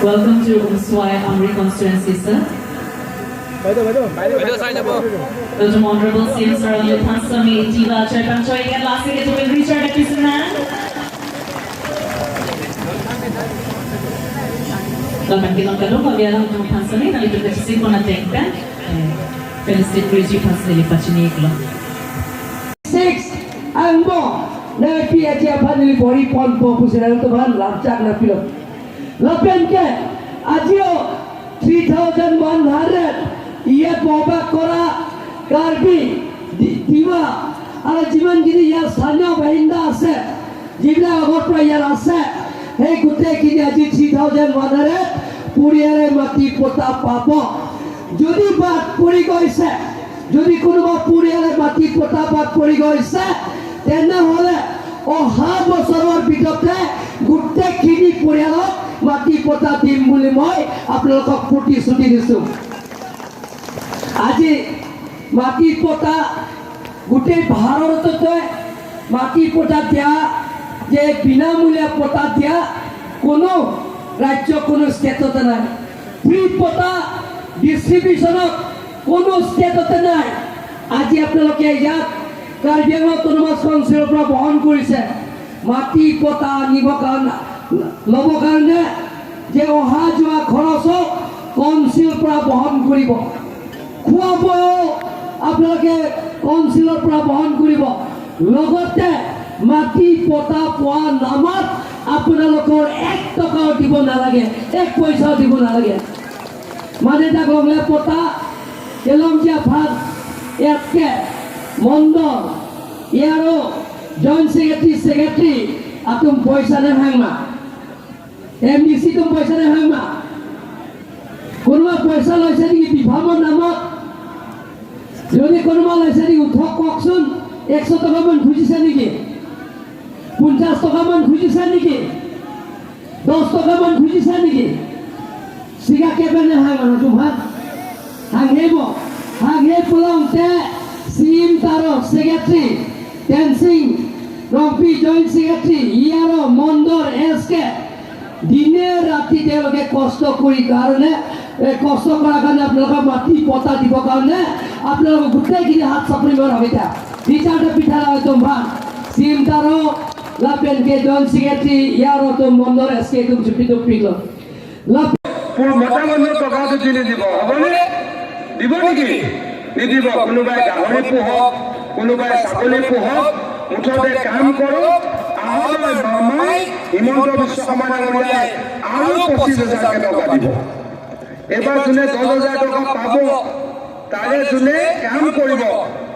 Welcome to Umswai Amri constituency, sir. Welcome Honorable CM Saralju Pansami Jiva Chaipanchoy again. Lastly, it will Richard Akisanan. Laman kinong kalong kabiyalang ng Pansami nalito na si Sipon na Tengpen. Felicity Kriji Pansami Pachiniklo. 6 ang mo na PHA panili bori pon po pusinan to ban lapchak na pilo. Lapen ke ajio 3100 ইয়ে ববা করা কারবি দিবা আর জীবন যদি ইয়ার স্থানীয় বাহিন্দা আছে যিবিলাক আগৰ পৰা ইয়াৰ আছে সেই গোটেইখিনি আজি 3100 পৰিয়ালে মাটি পতা পাব যদি বাদ পৰি গৈছে যদি কোনোবা পৰিয়ালে মাটি পতা বাদ পৰি গৈছে তেনেহ'লে অহা বছৰৰ ভিতৰতে গোটেইখিনি পৰিয়ালক মাটি পতা দিম বুলি মই আপোনালোকক প্ৰতিশ্ৰুতি দিছোঁ আজি মাটি পতা গোটেই ভাৰততে মাটি পতা দিয়া যে বিনামূলীয়া পতা দিয়া কোনো ৰাজ্য কোনো ষ্টেটতে নাই ফ্ৰী পতা ডিষ্ট্ৰিবিউশ্যনত কোনো ষ্টেটতে নাই আজি আপোনালোকে ইয়াত কাৰ্বি আংলং অটোনমাছ কাউন্সিলৰ পৰা বহন কৰিছে মাটি পতা আনিবৰ কাৰণে ল'বৰ কাৰণে যে অহা যোৱা খৰচক কাউন্সিলৰ পৰা বহন কৰিব খোৱা বোৱাও আপোনালোকে কাউন্সিলৰ পৰা বহন কৰিব লগতে মাটি পতা পোৱা নামত আপোনালোকৰ 1 টকাও দিব নালাগে 1 পইচাও দিব নালাগে মানে এটা গমলে পতা এলমজিয়া ভাগ ইয়াতকে মণ্ডল ইয়াৰো জইণ্ট সেক্ৰেটাৰী আতুম পইচা নেহাংমা এমডিসি তুম পইচা নেহাংমা কোনোবা পইচা লৈছে নেকি বিভাগৰ নামত যদি কোনোবা লৈছে নেকি উঠক কওকচোন 100 টকামান খুজিছে নেকি 50 টকামান খুজিছে নেকি 10 টকামান খুজিছে নেকি সিগা কেবেনে হাঙানো তোমার হাঙে পুলাওতে সিম তারো সেক্রেটারি টেনসিং রম্পি জয়েন্ট সেক্রেটারি ইয়ারো মন্দর এসকে দিনে রাতি তেওঁলোকে কষ্ট কৰি কাৰণে কষ্ট কৰাৰ কাৰণে আপোনালোকৰ মাটি পতা দিব কাৰণে আপোনালোক গোটেইখিনি হাত চাপৰি মাৰ হবিতা বিচাৰতে পিঠা একদম ভাল চিন্তাৰো লাপেনকে জয়েন্ট সেক্ৰেটাৰি ইয়াৰো তো মন্দৰ এসকে একদম চুপি পিগল মোটা মানুহৰ টকাটো কিনি দিব হ'বনে দিব নেকি নিদিব কোনোবাই গাহৰি পোহক কোনোবাই ছাগলী পোহক মুঠতে কাম কৰক আহলৈ মামাই হিমন্ত বিশ্ব শৰ্মা ডাঙৰীয়াই আৰু 25,000 টকা দিব এবাৰ যোনে 10,000 টকা পাব তাৰে যোনে কাম কৰিব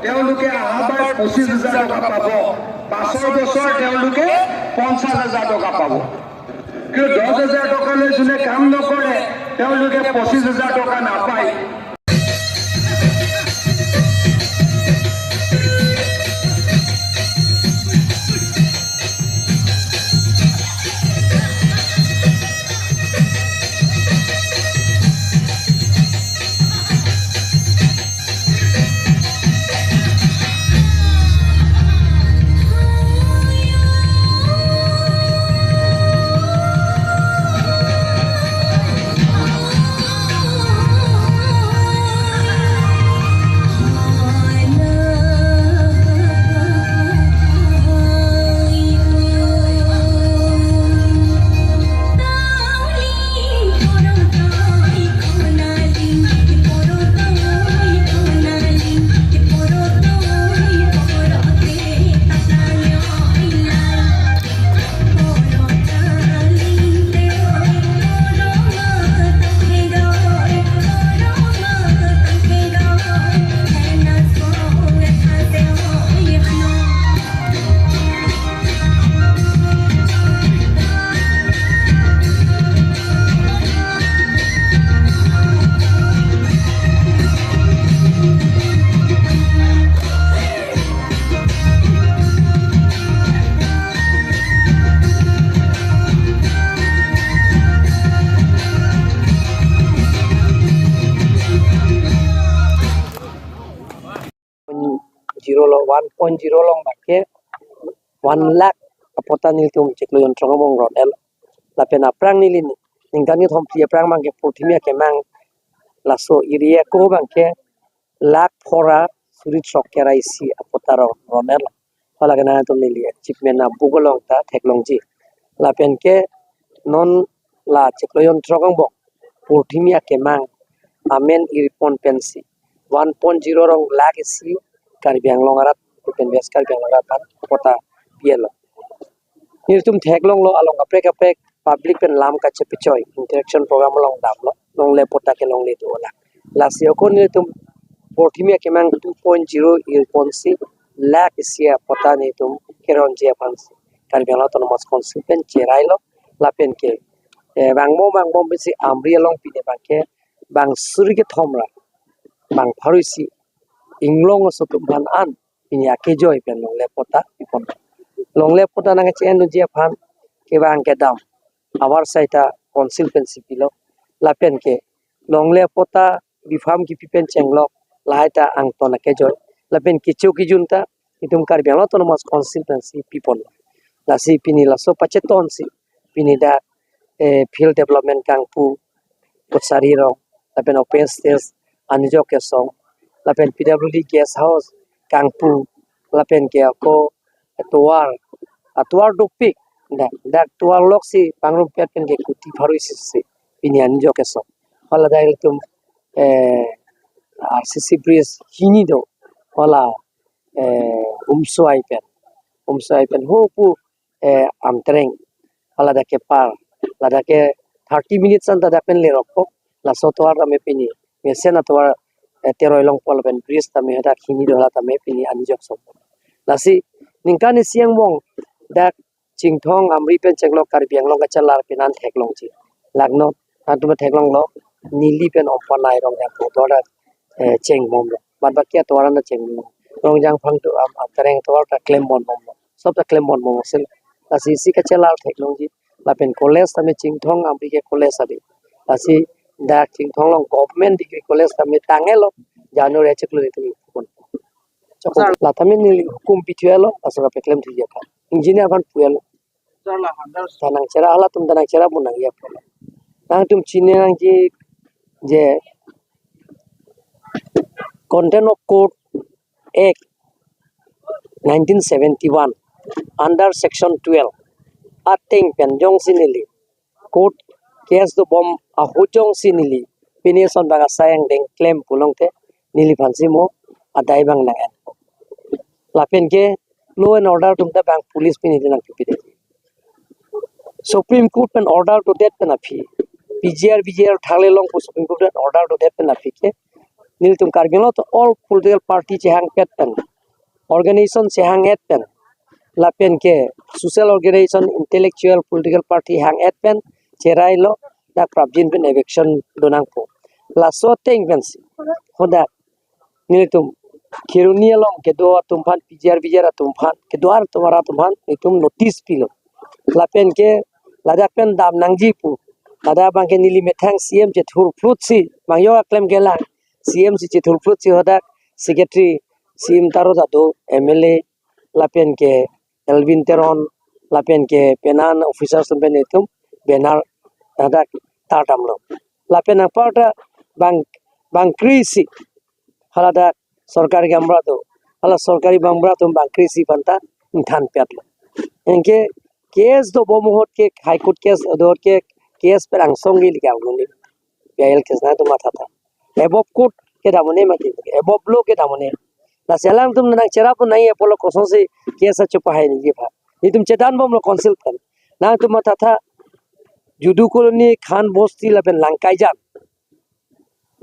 তেওঁলোকে আহাবাৰ 25,000 টকা পাব পাছৰ বছৰ তেওঁলোকে 50,000 টকা পাব কিন্তু 10,000 টকালৈ যোনে কাম নকৰে তেওঁলোকে 25,000 টকা নাপায় long bakke 1 lakh apota nil tum cheklo yon trongomong rod el lapen aprang nilin ningkan ni thom pria prang mang ke pothimia ke mang laso area ko bang ke lak phora suri sok ke raisi apotaro romel hala kana to nili achievement na bugolong ta technology la pen ke non la chekloyon trokang bo pothimia ke mang amen irpon pensi 1.0 rong lag isi karbi anglong arat pen bes karbi anglong arat kota pielo nirtum theklong lo along aprek aprek public pen lam ka chepichoi interaction program long dam lo long le pota ke long le do la la sio ko nirtum pothimia ke mang 2.0 irponsi lag isia pota ni tum keron je pansi karbi anglong to mas konsipen cherailo la pen ke bang bom besi amri long pide bang ke bang suri ke thomra bang pharusi inglong so tum ban an pinya ke joy pen long le pota ipon long le pota na chen je phan ke bang ke dam awar saita council principilo la pen ke long le pota bifam ki pipen chenglok laita ang to na ke joy la pen ki chu ki junta itum kar belo to mas council principil pipon la si pini la so pacheton si pini da field development kang pu potsari ro la pen open stage anjo ke song la pen pwd guest house kang pu la pen ke ko atuar dopik da tuar lok si pangrum pet pen ke kuti pharui si pini anjo ke song hala dai tum RCC bridge hini do hala umsoi pen ho pu amtreng hala da ke par la da ke 30 minutes an da pen le rokko la sotwar me pini me sena twar teroi long pol pen bridge ta me da hini do la ta me pini anjok som la si ningkan siang mong da chingthong amri pen chenglok karbiang long ka chalar penan theklong chi lagno atu theklong lo nili pen opanai rong da bodora cheng mom bat bakya twara na cheng rong jang phang tu am tereng twar ta claim bon mom sob ta claim bon mom sel la si ka chalar theklong ji la pen college ta me chingthong amri ke college abi la si da chingthong long government degree college ta me tangelo january cheklo tu pon chokol la ta me ni hukum pithuelo asra pe claim thija ka engineer ban puelo tanang chera ala tum tanang chera bunang ya pon nang tum chine nang ji je content of court act 1971 under section 12 ating penjong sinili court case do bom a hujong sinili pinison baga sayang deng claim pulongte nili phansi mo adai bang nangan lapen ke law and order tum ta bang police pinili nang pipide Supreme Court pen order to that pen api BJR thale long Supreme Court pen order to that pen api ke nil tum kargilo to all political party chehang pet pen organization chehang et pen la pen ke social organization intellectual political party hang et pen cherai lo da prabjin pen eviction donang po la so teng pen si hoda nil tum khirunia long ke do tum phan BJR tum phan ke doar tumara tum phan tum notice pilo la pen ke ladak pen dam nangji pu lada bang ke nili methang CM je thur fruit si bang yo claim ke la CM si je thur fruit si hoda secretary CM taro dado MLA la pen ke Elvin Teron la pen ke penan officers pen etum benar ada tatam lo la pen apata bang krisi halada sarkari gamra do hala sarkari bambra tum bang krisi panta than petlo enke case do bomohot ke high court case odor ke case per angsong gi liga unni PIL case na to matha tha above court ke damone mati above law ke damone la selang tum na chera pu nahi apollo koson se case chupa hai ni bha ni tum chetan bom lo council kan na tum matha tha judu colony khan bosti la pen langkai jan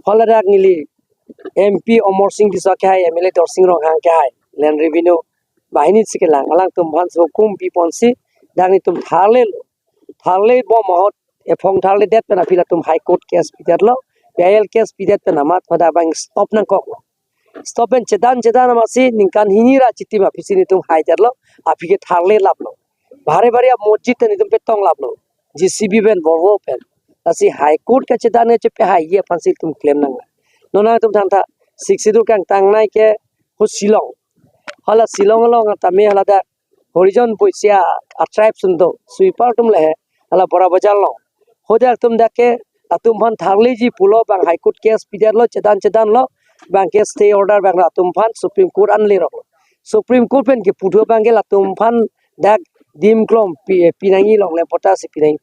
holarak nili MP Omar Singh disa ke hai MLA Dor Singh rong hang ke hai land revenue bahini sike lang alang tum bhan so kum pi ponsi dang tum tharle bom hot e phong tharle det pena pila tum high court case pidat lo PIL case pidat pena mat hoda bang stop nang kok stop en chedan amasi ningkan hinira chiti ma pisini tum haijar lo apike tharle lap lo bare masjid ni tum pe tong lap lo GCB ben borbo pen asi high court ka chedan ne che pe hai ye fansi tum claim nang nona tum thang tha siksidur kang tang nai ke hu silong hala silong lo ta me hala da horizon poisia a tribe sundo sweeper tum le hala bora bazar lo hodak tum dake atum phan tharli ji pulo bang high court case pidar lo cedan lo bang case stay order bang atum phan supreme court anli ro supreme court pen ki pudo bang gel atum phan dak dim klom pinangi long le pota si pinangi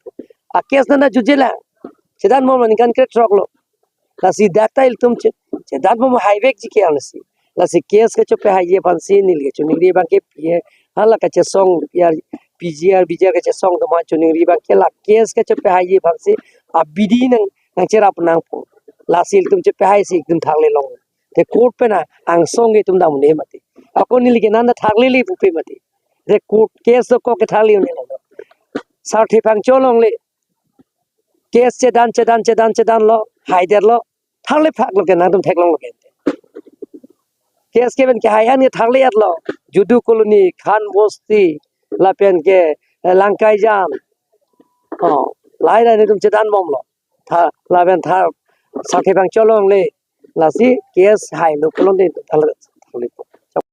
a case na jujela cedan mo man kan kret rok lo lasi dakta il tum cedan mo highway ji ke ansi lasi case ke chope haye pan si nil ke chuni ri bang ke pie hala ka che song yar PGR ke che song ma chuni ri bang ke la case ke chope haye pan si a bidi nang cherap nang po lasi il tum chope haye si ekdum thagle long te court pe na ang song ge tum dam ne mate akon nil ke na thagle li pupe mate de court case ko ke thali ne lo sarthi pang cholong le case cedan lo haider lo thagle phak lo ke na tum theklong lo ke case ke ben ke hayan ke thagle at lo judu colony khan bosti la pen ke langkai jam lai lai ne tum cedan mom lo tha la ben tha sarthi pang cholong le lasi case hai lo kolon de thagle